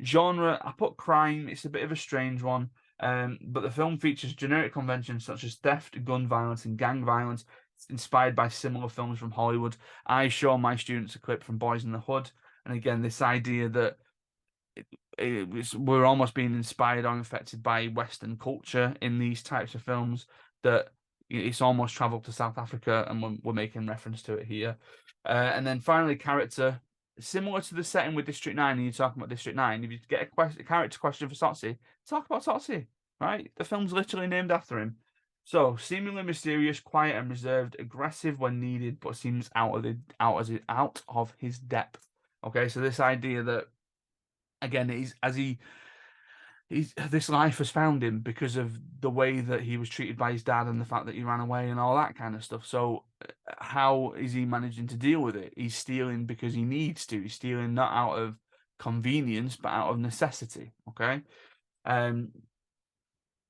Speaker 1: Genre, I put crime. It's a bit of a strange one. But the film features generic conventions such as theft, gun violence, and gang violence. It's inspired by similar films from Hollywood. I show my students a clip from Boys in the Hood, and again, this idea that we're almost being inspired or infected by Western culture in these types of films. That it's almost travelled to South Africa, and we're making reference to it here. And then finally, character. Similar to the setting with District 9, and you're talking about District 9, if you get a character question for Tsotsi, talk about Tsotsi, right? The film's literally named after him. So, seemingly mysterious, quiet and reserved, aggressive when needed, but seems out of his depth. Okay, so this idea that, again, this life has found him because of the way that he was treated by his dad and the fact that he ran away and all that kind of stuff. So how is he managing to deal with it? He's stealing because he needs to. He's stealing not out of convenience but out of necessity. Okay.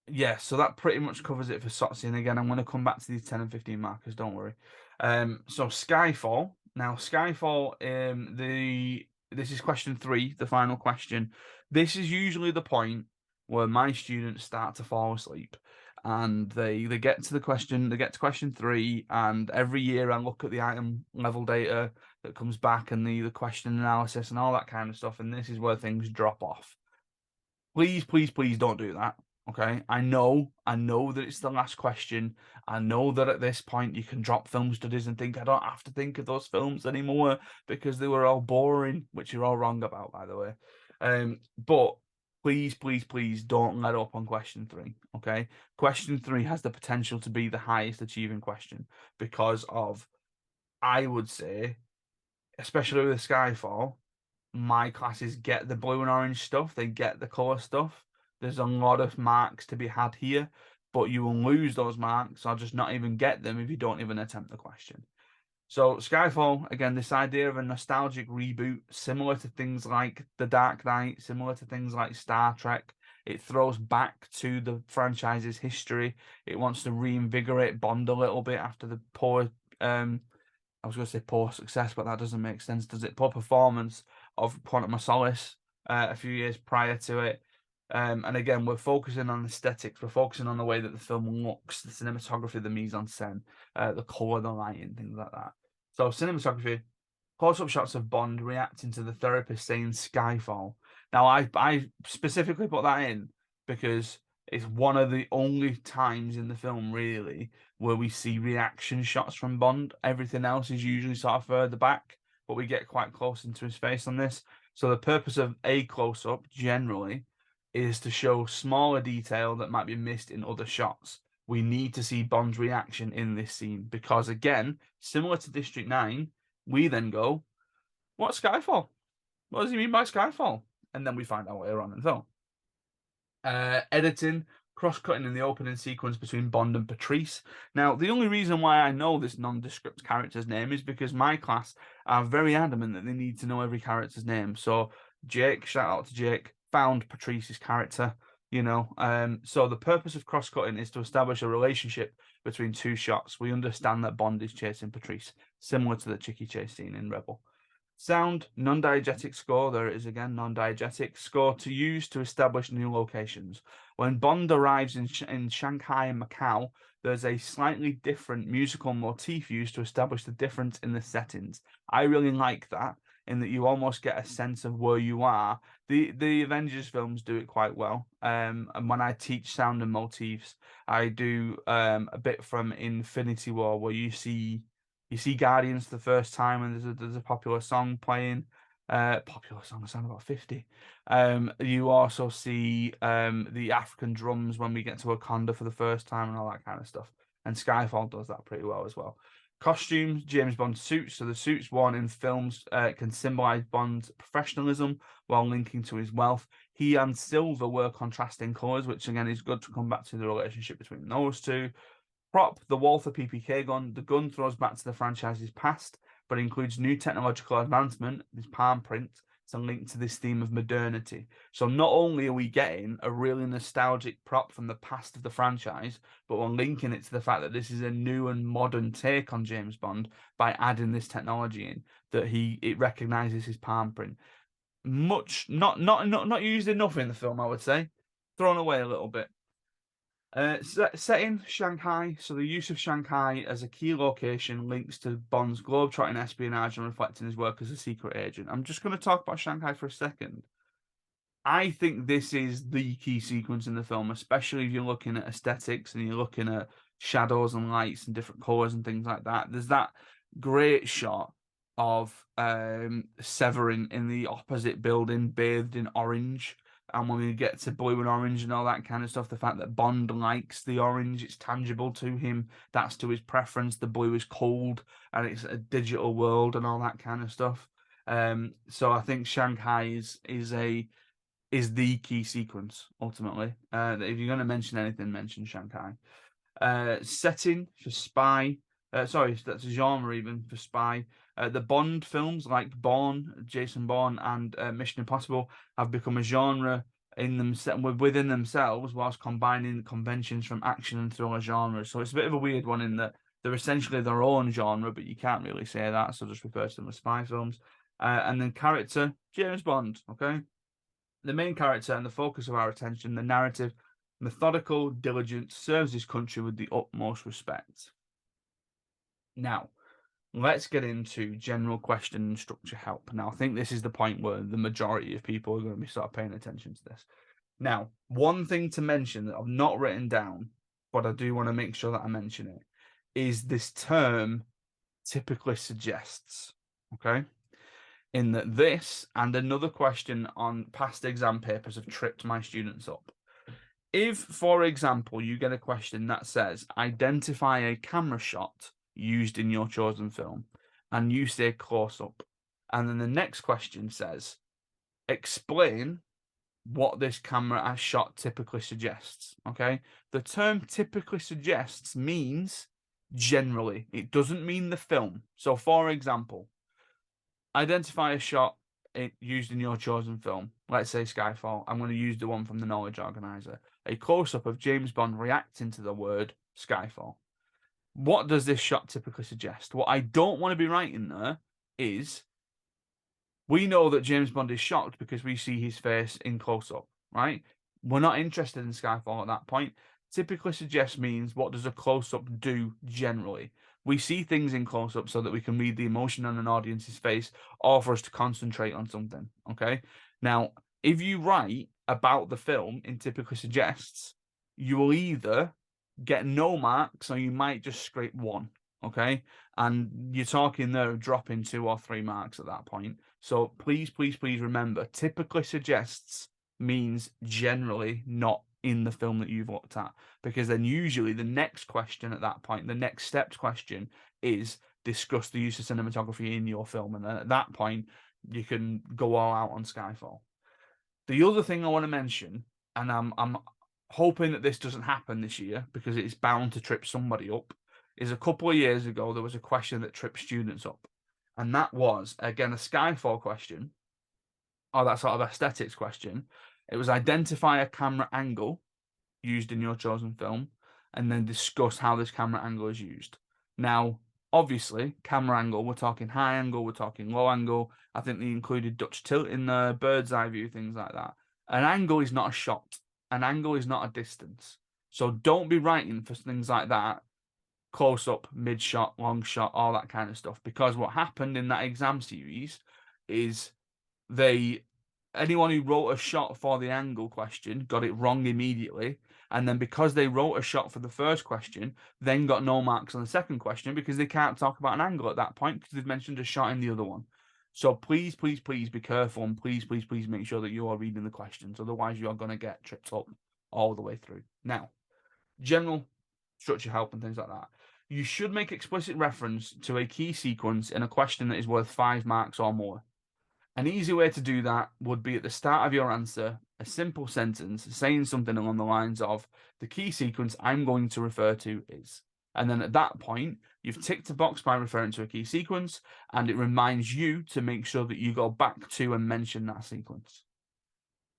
Speaker 1: Yeah, so that pretty much covers it for Tsotsi. And again, I'm going to come back to these 10 and 15 markers, don't worry. So Skyfall. Now, Skyfall, this is question 3, the final question. This is usually the point where my students start to fall asleep. And they get to question 3, and every year I look at the item level data that comes back and the question analysis and all that kind of stuff, and this is where things drop off. Please, please, please don't do that. Okay. I know that it's the last question. I know that at this point you can drop film studies and think I don't have to think of those films anymore because they were all boring, which you're all wrong about, by the way. But please, please, please don't let up on question 3. Okay. Question 3 has the potential to be the highest achieving question because of, I would say, especially with Skyfall, my classes get the blue and orange stuff, they get the colour stuff. There's a lot of marks to be had here, but you will lose those marks or just not even get them if you don't even attempt the question. So Skyfall, again, this idea of a nostalgic reboot, similar to things like The Dark Knight, similar to things like Star Trek. It throws back to the franchise's history. It wants to reinvigorate Bond a little bit after the poor I was going to say poor success, but that doesn't make sense, does it? Poor performance of Quantum of Solace a few years prior to it. And again, we're focusing on aesthetics. We're focusing on the way that the film looks, the cinematography, the mise en scène, the colour, the lighting, things like that. So cinematography, close-up shots of Bond reacting to the therapist saying Skyfall. Now, I specifically put that in because it's one of the only times in the film, really, where we see reaction shots from Bond. Everything else is usually sort of further back, but we get quite close into his face on this. So the purpose of a close-up, generally, is to show smaller detail that might be missed in other shots. We need to see Bond's reaction in this scene because, again, similar to District 9, we then go, what's Skyfall? What does he mean by Skyfall? And then we find out later on in the film. Editing, cross-cutting in the opening sequence between Bond and Patrice. Now, the only reason why I know this nondescript character's name is because my class are very adamant that they need to know every character's name. So Jake, shout out to Jake, found Patrice's character, So the purpose of cross-cutting is to establish a relationship between two shots. We understand that Bond is chasing Patrice, similar to the Chicky chase scene in Rebel. Sound, non-diegetic score, there it is again, non-diegetic score to use to establish new locations. When Bond arrives in Shanghai and Macau, there's a slightly different musical motif used to establish the difference in the settings. I really like that, in that you almost get a sense of where you are. The Avengers films do it quite well. And when I teach sound and motifs, I do a bit from Infinity War where you see Guardians the first time, and there's a popular song playing. Popular song, I sound about 50. You also see the African drums when we get to Wakanda for the first time and all that kind of stuff. And Skyfall does that pretty well as well. Costumes, James Bond suits. So the suits worn in films can symbolize Bond's professionalism while linking to his wealth. He and Silver were contrasting colors, which again is good to come back to the relationship between those two. Prop, the Walther PPK gun. The gun throws back to the franchise's past, but includes new technological advancement, this palm print, to link to this theme of modernity. So not only are we getting a really nostalgic prop from the past of the franchise, but we're linking it to the fact that this is a new and modern take on James Bond by adding this technology in, that it recognizes his palm print. Not used enough in the film, I would say. Thrown away a little bit. Setting Shanghai, so the use of Shanghai as a key location links to Bond's globetrotting espionage and reflecting his work as a secret agent. I'm just going to talk about Shanghai for a second. I think this is the key sequence in the film, especially if you're looking at aesthetics and you're looking at shadows and lights and different colours and things like that. There's that great shot of Severin in the opposite building bathed in orange. And when we get to blue and orange and all that kind of stuff, the fact that Bond likes the orange, it's tangible to him. That's to his preference. The blue is cold and it's a digital world and all that kind of stuff. So I think Shanghai is the key sequence ultimately. If you're going to mention anything, mention Shanghai. Setting for spy. Sorry, that's a genre even for spy. The Bond films like Bourne, Jason Bourne, and Mission Impossible have become a genre within themselves, whilst combining conventions from action and thriller genres. So it's a bit of a weird one in that They're essentially their own genre, but you can't really say that, so just refer to them as spy films. And then character, James Bond, okay? The main character and the focus of our attention, the narrative, methodical, diligent, serves his country with the utmost respect. Now, let's get into general question and structure help. Now, I think this is the point where the majority of people are going to be sort of paying attention to this. Now, one thing to mention that I've not written down, but I do want to make sure that I mention it, is this term typically suggests, okay? In that this and another question on past exam papers have tripped my students up. If, for example, you get a question that says, identify a camera shot used in your chosen film, and you say close up, and then the next question says, explain what this camera shot typically suggests, okay? The term typically suggests means generally. It doesn't mean the film. So, for example, identify a shot used in your chosen film. Let's say Skyfall. I'm going to use the one from the Knowledge Organizer. A close-up of James Bond reacting to the word Skyfall. What does this shot typically suggest? What I don't want to be writing there is we know that James Bond is shocked because we see his face in close-up, right? We're not interested in Skyfall at that point. Typically suggests means what does a close-up do generally? We see things in close-up so that we can read the emotion on an audience's face or for us to concentrate on something, okay? Now, if you write about the film in typically suggests, you will either get no marks or you might just scrape one, okay? And you're talking there of dropping 2 or 3 marks at that point. So please, please, please remember, typically suggests means generally not in the film that you've looked at. Because then usually the next question at that point, the next stepped question is discuss the use of cinematography in your film. And then at that point, you can go all out on Skyfall. The other thing I want to mention, and I'm hoping that this doesn't happen this year because it's bound to trip somebody up, is a couple of years ago there was a question that tripped students up. And that was, again, a Skyfall question, or that sort of aesthetics question. It was identify a camera angle used in your chosen film, and then discuss how this camera angle is used. Now, obviously, camera angle, we're talking high angle, we're talking low angle. I think they included Dutch tilt in the bird's eye view, things like that. An angle is not a shot. An angle is not a distance. So don't be writing for things like that, close up, mid shot, long shot, all that kind of stuff. Because what happened in that exam series is anyone who wrote a shot for the angle question got it wrong immediately. And then because they wrote a shot for the first question, then got no marks on the second question because they can't talk about an angle at that point because they've mentioned a shot in the other one. So please, please, please be careful and please, please, please make sure that you are reading the questions. Otherwise, you are going to get tripped up all the way through. Now, general structure help and things like that. You should make explicit reference to a key sequence in a question that is worth 5 marks or more. An easy way to do that would be at the start of your answer, a simple sentence saying something along the lines of, the key sequence I'm going to refer to is. And then at that point, you've ticked a box by referring to a key sequence, and it reminds you to make sure that you go back to and mention that sequence.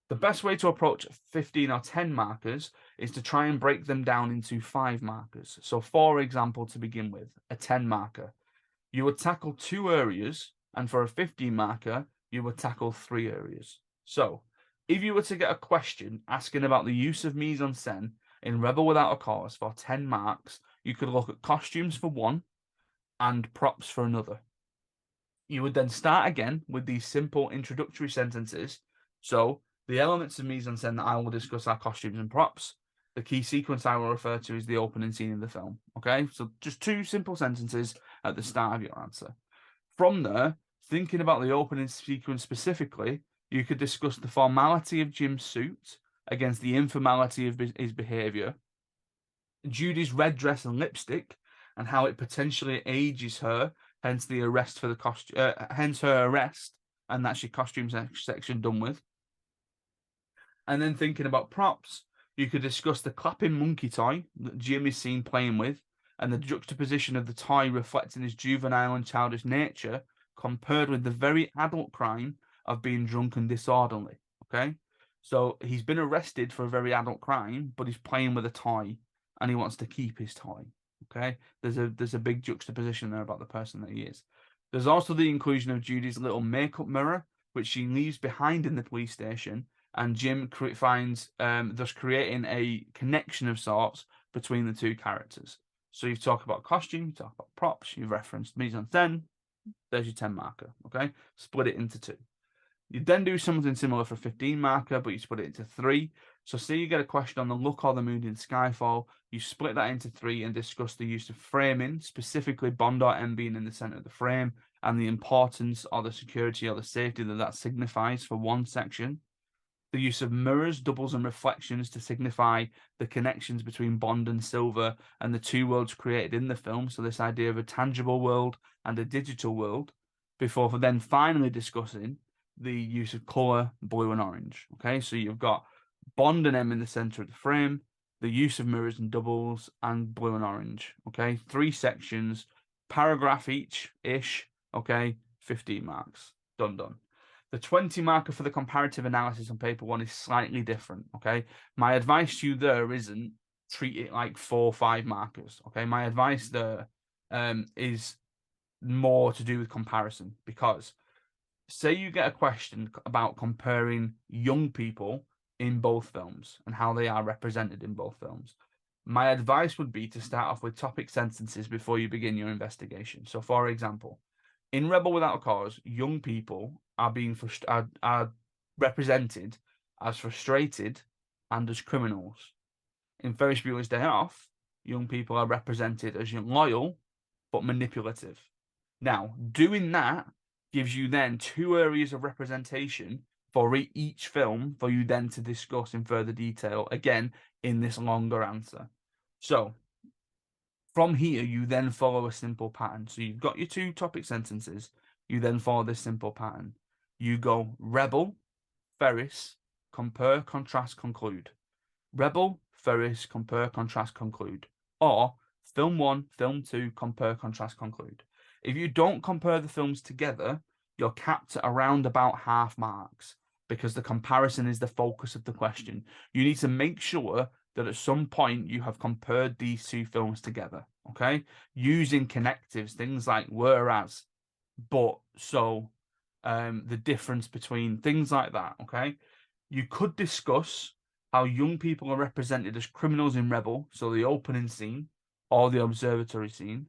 Speaker 1: The best way to approach 15 or 10 markers is to try and break them down into 5 markers. So, for example, to begin with, a 10 marker. You would tackle 2 areas, and for a 15 marker, you would tackle 3 areas. So, if you were to get a question asking about the use of mise en scène in Rebel Without a Cause for 10 marks, you could look at costumes for 1 and props for another. You would then start again with these simple introductory sentences. So, the elements of mise en scène that I will discuss are costumes and props. The key sequence I will refer to is the opening scene of the film. Okay, so just 2 simple sentences at the start of your answer. From there, thinking about the opening sequence specifically, you could discuss the formality of Jim's suit against the informality of his behaviour, Judy's red dress and lipstick, and how it potentially ages her, hence the arrest for the costume, hence her arrest, and that's your costume section done with. And then thinking about props, you could discuss the clapping monkey toy that Jim is seen playing with, and the juxtaposition of the toy reflecting his juvenile and childish nature compared with the very adult crime of being drunk and disorderly. Okay? So he's been arrested for a very adult crime, but he's playing with a toy and he wants to keep his toy. Okay, there's a big juxtaposition there about the person that he is. There's also the inclusion of Judy's little makeup mirror, which she leaves behind in the police station, and Jim finds thus creating a connection of sorts between the two characters. So you talk about costume, you talk about props, you've referenced mise en scène. There's your 10 marker. Okay, split it into two. You then do something similar for 15 marker, but you split it into three. So say you get a question on the look or the mood in Skyfall, you split that into three and discuss the use of framing, specifically Bond or M being in the center of the frame, and the importance or the security or the safety that signifies for one section. The use of mirrors, doubles, and reflections to signify the connections between Bond and Silver and the two worlds created in the film. So this idea of a tangible world and a digital world, before then finally discussing the use of color, blue and orange. Okay, so you've got Bond and M in the center of the frame, the use of mirrors and doubles, and blue and orange. Okay, three sections, paragraph each ish. Okay, 15 marks. Done, done. The 20 marker for the comparative analysis on paper one is slightly different. Okay, my advice to you there isn't treat it like 4 or 5 markers. Okay, my advice there is more to do with comparison, because say you get a question about comparing young people in both films and how they are represented in both films. My advice would be to start off with topic sentences before you begin your investigation. So, for example, in Rebel Without a Cause, young people are represented as frustrated and as criminals. In Ferris Bueller's Day Off, young people are represented as loyal but manipulative. Now, doing that gives you then 2 areas of representation for each film for you then to discuss in further detail, again, in this longer answer. So, from here, you then follow a simple pattern. So you've got your 2 topic sentences. You then follow this simple pattern. You go Rebel, Ferris, compare, contrast, conclude. Rebel, Ferris, compare, contrast, conclude. Or film 1, film 2, compare, contrast, conclude. If you don't compare the films together, you're capped at around about half marks, because the comparison is the focus of the question. You need to make sure that at some point you have compared these 2 films together, okay? Using connectives, things like whereas, but, so, the difference between things like that, okay? You could discuss how young people are represented as criminals in Rebel, so the opening scene or the observatory scene.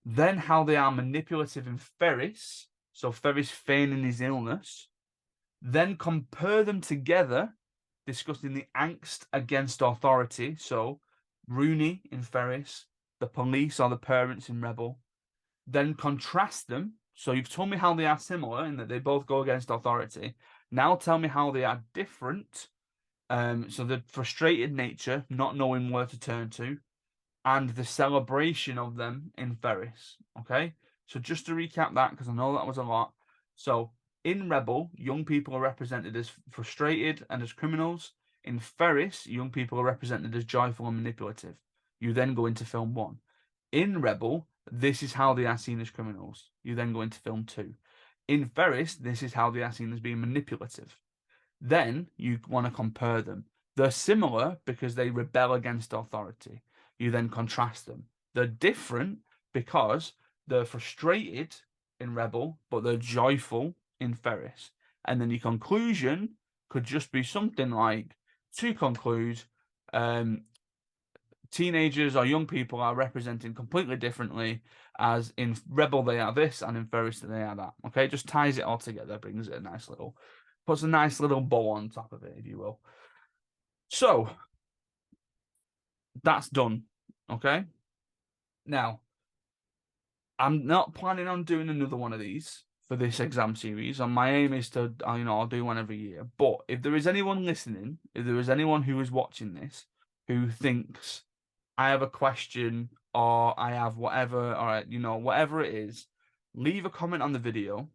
Speaker 1: Then how they are manipulative in Ferris, so Ferris feigning his illness. Then compare them together, discussing the angst against authority, so Rooney in Ferris, the police or the parents in Rebel. Then contrast them. So you've told me how they are similar in that they both go against authority. Now tell me how they are different. So the frustrated nature, not knowing where to turn to, and the celebration of them in Ferris. Okay, so just to recap that, because I know that was a lot. So in Rebel, young people are represented as frustrated and as criminals. In Ferris, young people are represented as joyful and manipulative. You then go into film 1. In Rebel, this is how they are seen as criminals. You then go into film 2. In Ferris, this is how they are seen as being manipulative. Then you want to compare them. They're similar because they rebel against authority. You then contrast them. They're different because they're frustrated in Rebel, but they're joyful in Ferris. And then your conclusion could just be something like, to conclude, teenagers or young people are represented completely differently, as in Rebel they are this and in Ferris they are that. Okay, just ties it all together, brings it puts a nice little bow on top of it, if you will. So that's done. Okay. Now, I'm not planning on doing another one of these for this exam series, and my aim is to, I'll do one every year. But if there is anyone listening, if there is anyone who is watching this who thinks I have a question or I have whatever, or whatever it is, leave a comment on the video,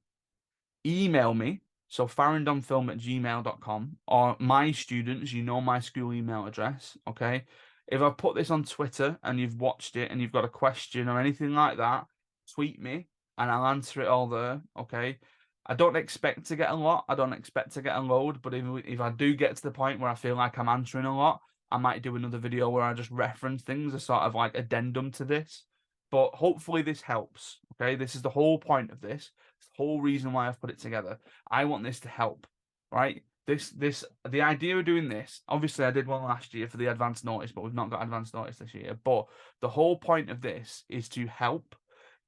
Speaker 1: email me. So farrandonfilm@gmail.com, or my students, my school email address, okay? If I put this on Twitter and you've watched it and you've got a question or anything like that, tweet me and I'll answer it all there, okay? I don't expect to get a lot. I don't expect to get a load, but if I do get to the point where I feel like I'm answering a lot, I might do another video where I just reference things as sort of like addendum to this. But hopefully this helps. Okay, this is the whole point of this. It's the whole reason why I've put it together. I want this to help, right? The idea of doing this, obviously I did one last year for the advance notice, but we've not got advance notice this year. But the whole point of this is to help,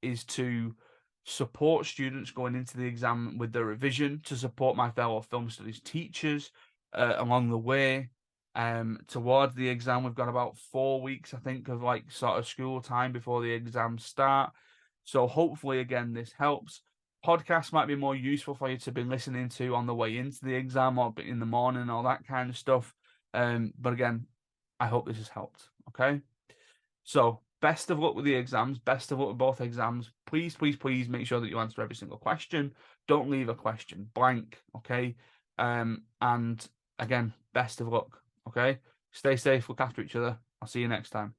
Speaker 1: is to support students going into the exam with their revision, to support my fellow film studies teachers along the way. Towards the exam, we've got about 4 weeks, I think, of like sort of school time before the exams start. So hopefully, again, this helps. Podcasts might be more useful for you to be listening to on the way into the exam or in the morning, all that kind of stuff. But again, I hope this has helped. Okay. So best of luck with the exams. Best of luck with both exams. Please, please, please make sure that you answer every single question. Don't leave a question blank. Okay. And again, best of luck. Okay. Stay safe. Look after each other. I'll see you next time.